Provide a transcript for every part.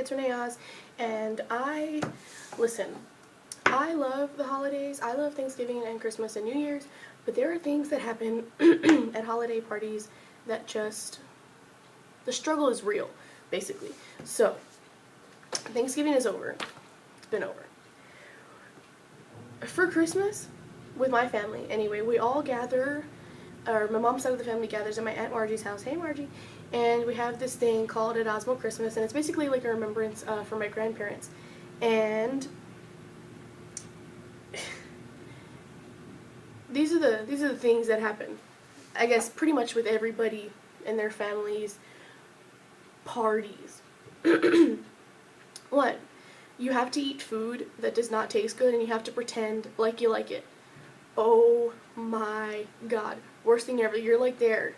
it's Renee Oz, and listen, I love the holidays. I love Thanksgiving and Christmas and New Year's, but there are things that happen at holiday parties that just, the struggle is real, basically. So, Thanksgiving is over. It's been over. For Christmas, with my family, anyway, we all gather, or my mom's side of the family gathers at my Aunt Margie's house. Hey, Margie. And we have this thing called Erasmo Christmas, and it's basically like a remembrance for my grandparents. And these are the things that happen, I guess, pretty much with everybody and their families' parties. One, you have to eat food that does not taste good, and you have to pretend like you like it. Oh my god. Worst thing ever. You're like there.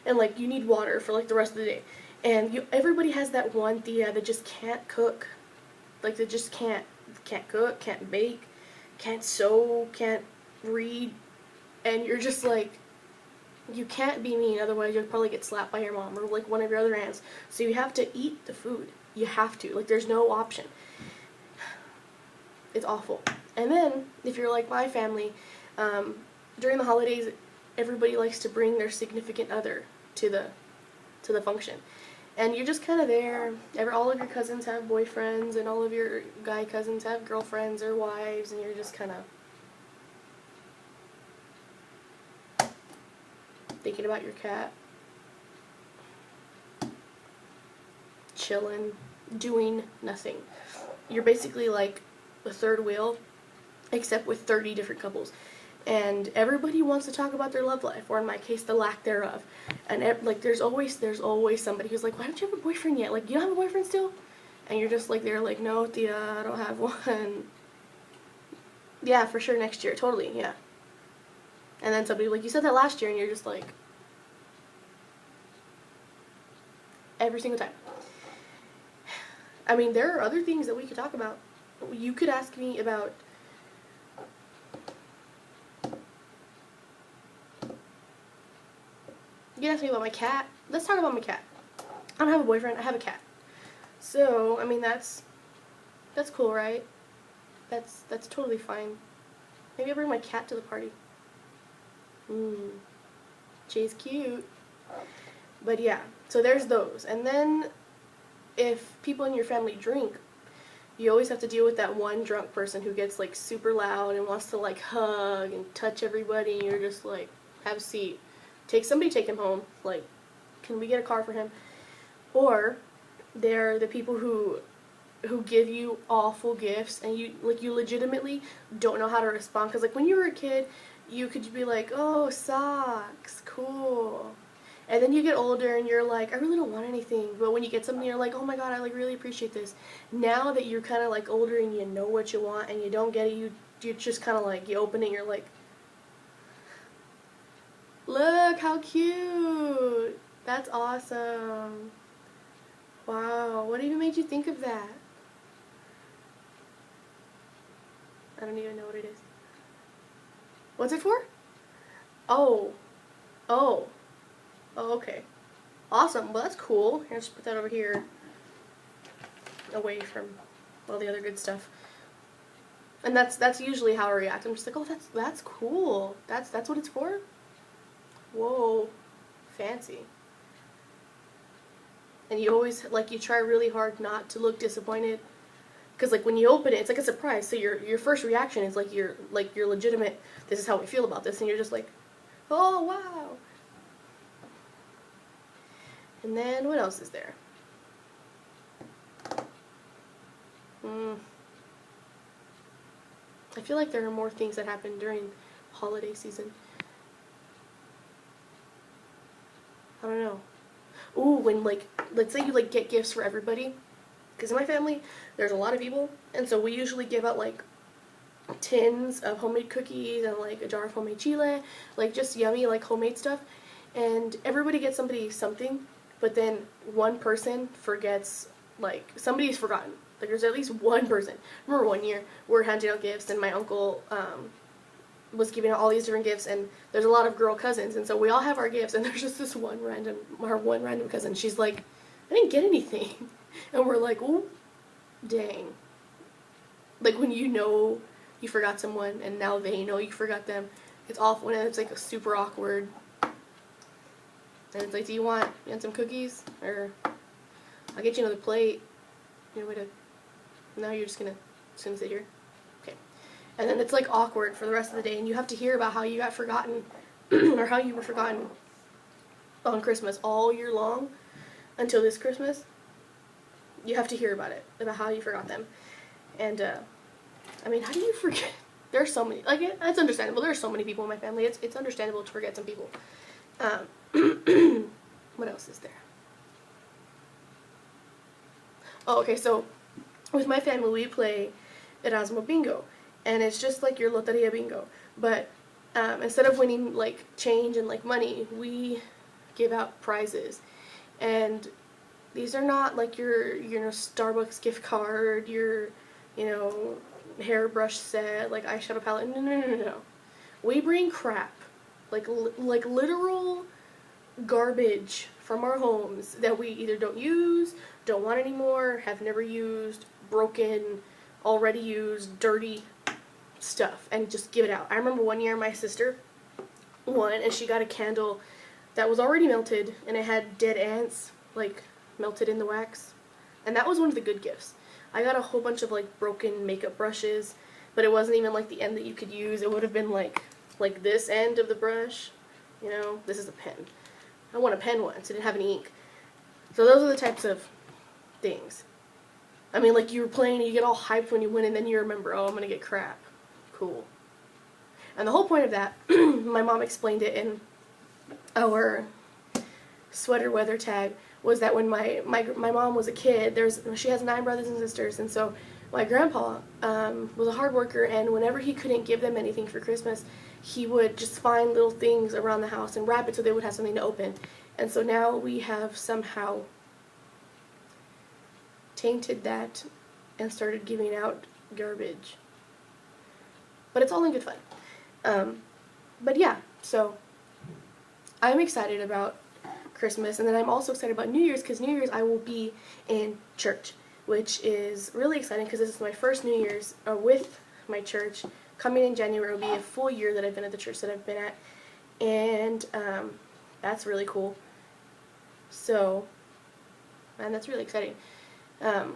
And like you need water for like the rest of the day. And everybody has that one tia that just can't cook. Like they just can't cook, can't bake, can't sew, can't read. And you're just like, you can't be mean, otherwise you'll probably get slapped by your mom or like one of your other aunts. So you have to eat the food. You have to. Like there's no option. It's awful. And then, if you're like my family, during the holidays, everybody likes to bring their significant other to the function. And you're just kind of there. All of your cousins have boyfriends, and all of your guy cousins have girlfriends or wives, and you're just kind of thinking about your cat, chilling, doing nothing. You're basically like the third wheel, except with 30 different couples. And everybody wants to talk about their love life, or in my case, the lack thereof. And like, there's always somebody who's like, why don't you have a boyfriend yet? Like, you don't have a boyfriend still? And you're just like, they're like, no, tia, I don't have one. Yeah, for sure, next year, totally, yeah. And then somebody like, you said that last year, and you're just like, every single time. I mean, there are other things that we could talk about. You could ask me about you can ask me about my cat. Let's talk about my cat. I don't have a boyfriend, I have a cat. So, I mean, that's cool, right? That's totally fine. Maybe I'll bring my cat to the party. Jay's cute. But yeah, so there's those. And then if people in your family drink, you always have to deal with that one drunk person who gets like super loud and wants to like hug and touch everybody, and you're just like, have a seat. Somebody take him home. Like, can we get a car for him? Or they're the people who give you awful gifts, and you legitimately don't know how to respond. Because like when you were a kid, you could be like, oh, socks, cool. And then you get older and you're like, I really don't want anything. But when you get something, you're like, oh my god, I like really appreciate this. Now that you're kind of like older and you know what you want and you don't get it, you just kind of like, you open it and you're like, look how cute. That's awesome. Wow, what even made you think of that? I don't even know what it is. What's it for? Oh, okay. Awesome. Well, that's cool. Here, just put that over here, away from all the other good stuff. And that's usually how I react. I'm just like, oh, that's cool. That's what it's for. Whoa, fancy. And you always like, you try really hard not to look disappointed, because like when you open it, it's like a surprise. So your first reaction is like your legitimate, this is how we feel about this, and you're just like, oh wow. And then what else is there? I feel like there are more things that happen during holiday season. I don't know. Ooh, when like, let's say you like get gifts for everybody. Because in my family, there's a lot of people, and so we usually give out like tins of homemade cookies and like a jar of homemade chile, like just yummy like homemade stuff. And everybody gets something, but then one person forgets, like somebody's forgotten. Like there's at least one person. I remember one year we were handing out gifts, and my uncle was giving out all these different gifts, and there's a lot of girl cousins, and so we all have our gifts, and there's just this one random cousin. She's like, I didn't get anything. And we're like, oh, dang. Like when you know you forgot someone, and now they know you forgot them. It's awful, and it's like super awkward. And it's like, do you want some cookies? Or I'll get you another plate. You know, way to, now you're just gonna sit here. Okay. And then it's like awkward for the rest of the day, and you have to hear about how you got forgotten, or how you were forgotten on Christmas all year long until this Christmas. You have to hear about it, about how you forgot them. And, I mean, how do you forget? There are so many, like, it's understandable. There are so many people in my family. It's understandable to forget some people. What else is there? Oh, okay, so with my family, we play Erasmo Bingo. And it's just like your Loteria Bingo. But instead of winning, like, change and, like, money, we give out prizes. And these are not like your Starbucks gift card, your, hairbrush set, like eyeshadow palette. No. We bring crap, like literal garbage from our homes that we either don't use, don't want anymore, have never used, broken, already used, dirty stuff, and just give it out. I remember one year my sister won, and she got a candle that was already melted, and it had dead ants, like, melted in the wax, and that was one of the good gifts. I got a whole bunch of, like, broken makeup brushes, but it wasn't even, like, the end that you could use. It would have been, like this end of the brush, this is a pen. I won a pen once, it didn't have any ink. So those are the types of things. I mean, like, you were playing and you get all hyped when you win, and then you remember, oh, I'm gonna get crap. Cool. And the whole point of that, my mom explained it in our sweater weather tag, was that when my mom was a kid, she has 9 brothers and sisters, and so my grandpa was a hard worker, and whenever he couldn't give them anything for Christmas, he would just find little things around the house and wrap it so they would have something to open. And so now we have somehow tainted that and started giving out garbage. But it's all in good fun. But yeah, so I'm excited about Christmas, and then I'm also excited about New Year's, because New Year's I will be in church, which is really exciting because this is my first New Year's with my church. Coming in January will be a full year that I've been at the church that I've been at, and that's really cool. So, man, that's really exciting. I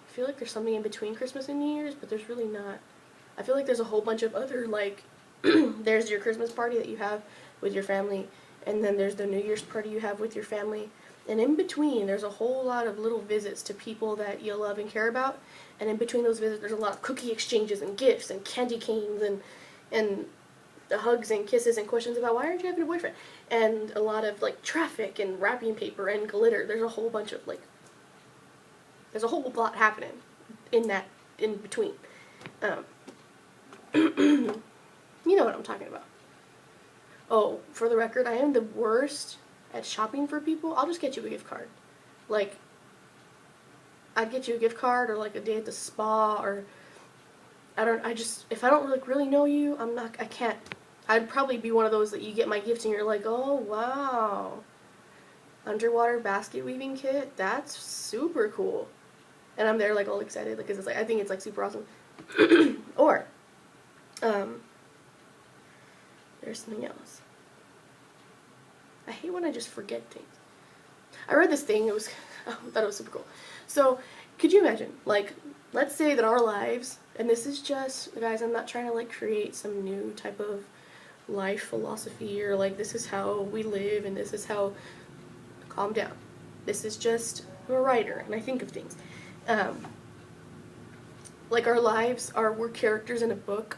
feel like there's something in between Christmas and New Year's, but there's really not. I feel like there's a whole bunch of other, like, there's your Christmas party that you have with your family, and then there's the New Year's party you have with your family, and in between there's a whole lot of little visits to people that you love and care about, and in between those visits there's a lot of cookie exchanges and gifts and candy canes and hugs and kisses and questions about why aren't you having a boyfriend, and a lot of, like, traffic and wrapping paper and glitter. There's a whole bunch of, like, there's a whole lot happening in between. You know what I'm talking about. Oh, for the record, I am the worst at shopping for people. I'll just get you a gift card. Like, I'd get you a gift card, or like a day at the spa, or if I don't really know you, I can't. I'd probably be one of those that you get my gift and you're like, oh wow, underwater basket weaving kit, that's super cool. And I'm there like all excited, like, 'cause it's like, I think it's like super awesome. Or, there's something else. I hate when I just forget things. I read this thing, I thought it was super cool. So, could you imagine, like, let's say that our lives, and this is just, guys, I'm not trying to, like, create some new type of life philosophy, or, like, this is how we live, and this is how, calm down. This is just, I'm a writer, and I think of things. Like, our lives we're characters in a book.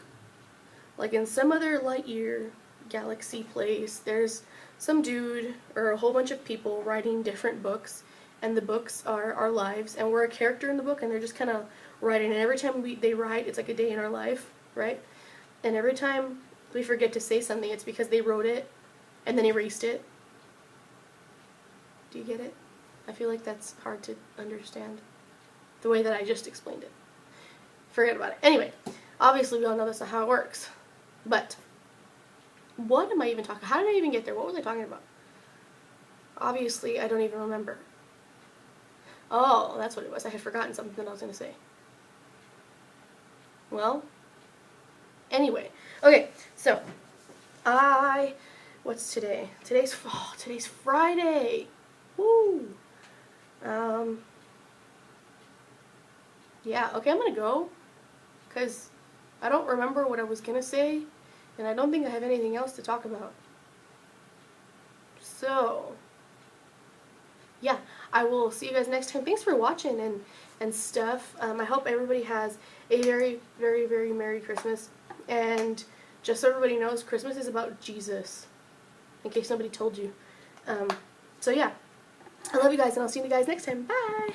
Like, in some other light year galaxy place, there's some dude or a whole bunch of people writing different books, and the books are our lives, and we're a character in the book, and they're just kind of writing, and every time they write, it's like a day in our life, right? And every time we forget to say something, it's because they wrote it and then erased it. Do you get it? I feel like that's hard to understand, the way that I just explained it. Forget about it. Anyway, Obviously, we all know that's not how it works. But what am I even talking? How did I even get there? What was I talking about? Obviously, I don't even remember. Oh, that's what it was. I had forgotten something that I was going to say. Well, anyway. Okay, so what's today? Today's Friday. Woo. Yeah, okay, I'm going to go cuz I don't remember what I was going to say and I don't think I have anything else to talk about. So, yeah, I will see you guys next time. Thanks for watching and stuff. I hope everybody has a very, very, very Merry Christmas. And just so everybody knows, Christmas is about Jesus, in case nobody told you. So yeah, I love you guys, and I'll see you guys next time. Bye!